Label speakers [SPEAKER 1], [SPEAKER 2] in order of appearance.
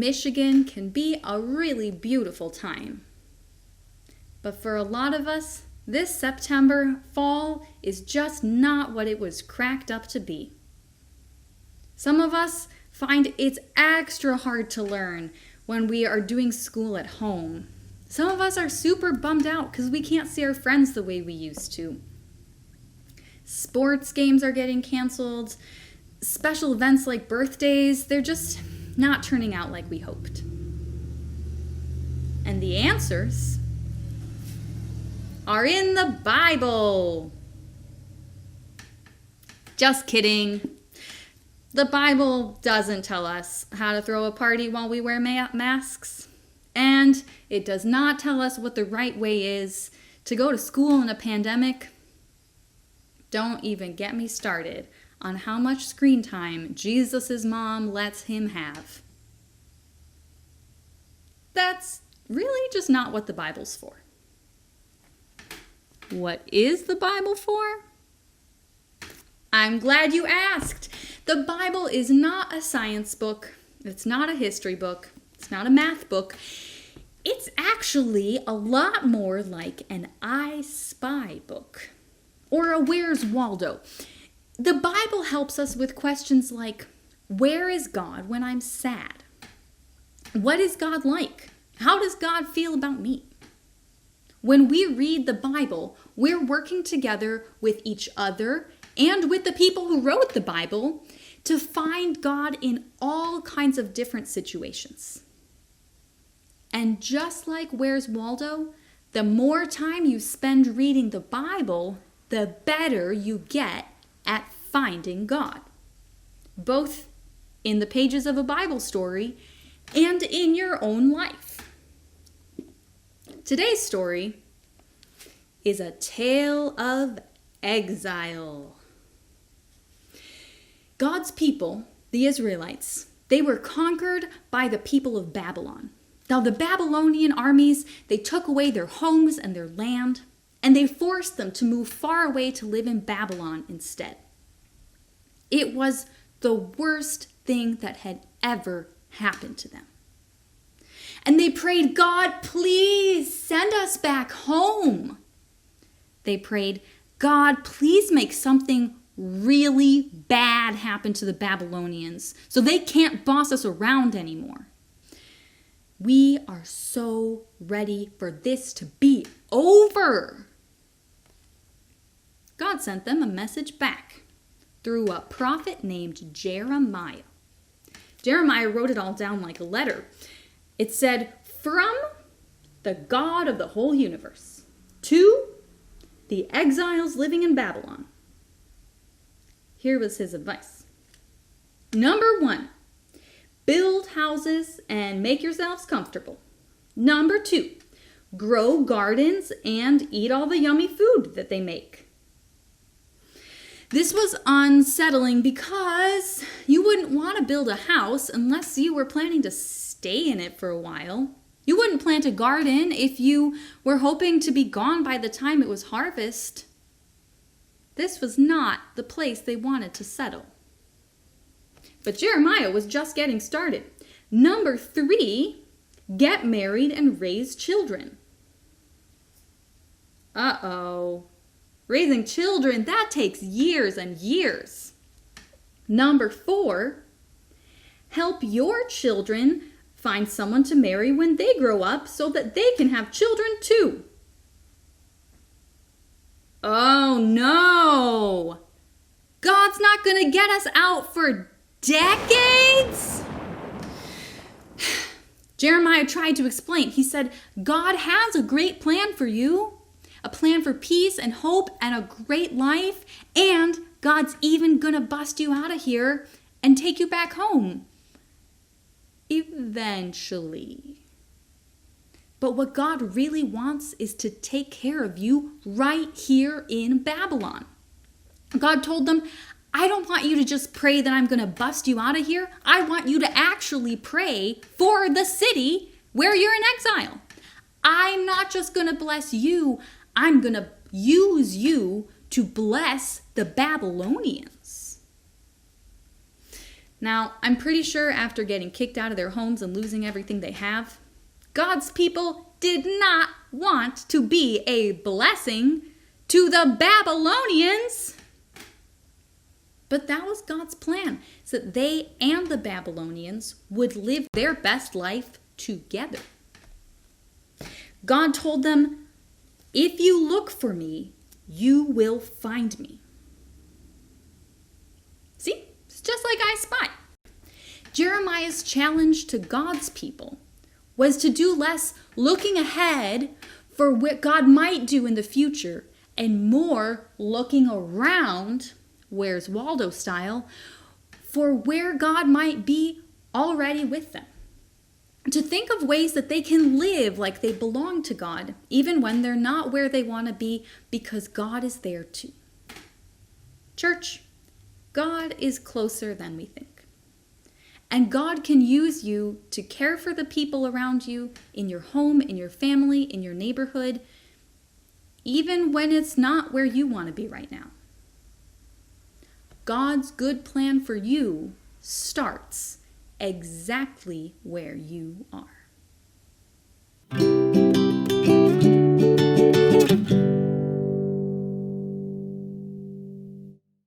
[SPEAKER 1] Michigan can be a really beautiful time. But for a lot of us, this September, fall is just not what it was cracked up to be. Some of us find it's extra hard to learn when we are doing school at home. Some of us are super bummed out because we can't see our friends the way we used to. Sports games are getting canceled. Special events like birthdays, they're just not turning out like we hoped. And the answers are in the Bible. Just kidding. The Bible doesn't tell us how to throw a party while we wear masks. And it does not tell us what the right way is to go to school in a pandemic. Don't even get me started on how much screen time Jesus' mom lets him have. That's really just not what the Bible's for. What is the Bible for? I'm glad you asked. The Bible is not a science book. It's not a history book. It's not a math book. It's actually a lot more like an I Spy book or a Where's Waldo. The Bible helps us with questions like, where is God when I'm sad? What is God like? How does God feel about me? When we read the Bible, we're working together with each other and with the people who wrote the Bible to find God in all kinds of different situations. And just like Where's Waldo, the more time you spend reading the Bible, the better you get at finding God, both in the pages of a Bible story and in your own life. Today's story is a tale of exile. God's people, the Israelites, they were conquered by the people of Babylon. Now the Babylonian armies, they took away their homes and their land, and they forced them to move far away to live in Babylon instead. It was the worst thing that had ever happened to them. And they prayed, God, please send us back home. They prayed, God, please make something really bad happen to the Babylonians so they can't boss us around anymore. We are so ready for this to be over. God sent them a message back through a prophet named Jeremiah. Jeremiah wrote it all down like a letter. It said, from the God of the whole universe to the exiles living in Babylon. Here was his advice. Number 1, build houses and make yourselves comfortable. Number 2, grow gardens and eat all the yummy food that they make. This was unsettling because you wouldn't want to build a house unless you were planning to stay in it for a while. You wouldn't plant a garden if you were hoping to be gone by the time it was harvest. This was not the place they wanted to settle. But Jeremiah was just getting started. Number 3, get married and raise children. Uh-oh. Raising children, that takes years and years. Number 4, help your children find someone to marry when they grow up so that they can have children too. Oh no! God's not going to get us out for decades? Jeremiah tried to explain. He said, God has a great plan for you. A plan for peace and hope and a great life. And God's even going to bust you out of here and take you back home. Eventually. But what God really wants is to take care of you right here in Babylon. God told them, I don't want you to just pray that I'm going to bust you out of here. I want you to actually pray for the city where you're in exile. I'm not just going to bless you. I'm going to use you to bless the Babylonians. Now, I'm pretty sure after getting kicked out of their homes and losing everything they have, God's people did not want to be a blessing to the Babylonians. But that was God's plan, so that they and the Babylonians would live their best life together. God told them, if you look for me, you will find me. See? It's just like I Spy. Jeremiah's challenge to God's people was to do less looking ahead for what God might do in the future and more looking around, Where's Waldo style, for where God might be already with them. To think of ways that they can live like they belong to God, even when they're not where they want to be, because God is there too. Church, God is closer than we think. And God can use you to care for the people around you, in your home, in your family, in your neighborhood, even when it's not where you want to be right now. God's good plan for you starts exactly where you are.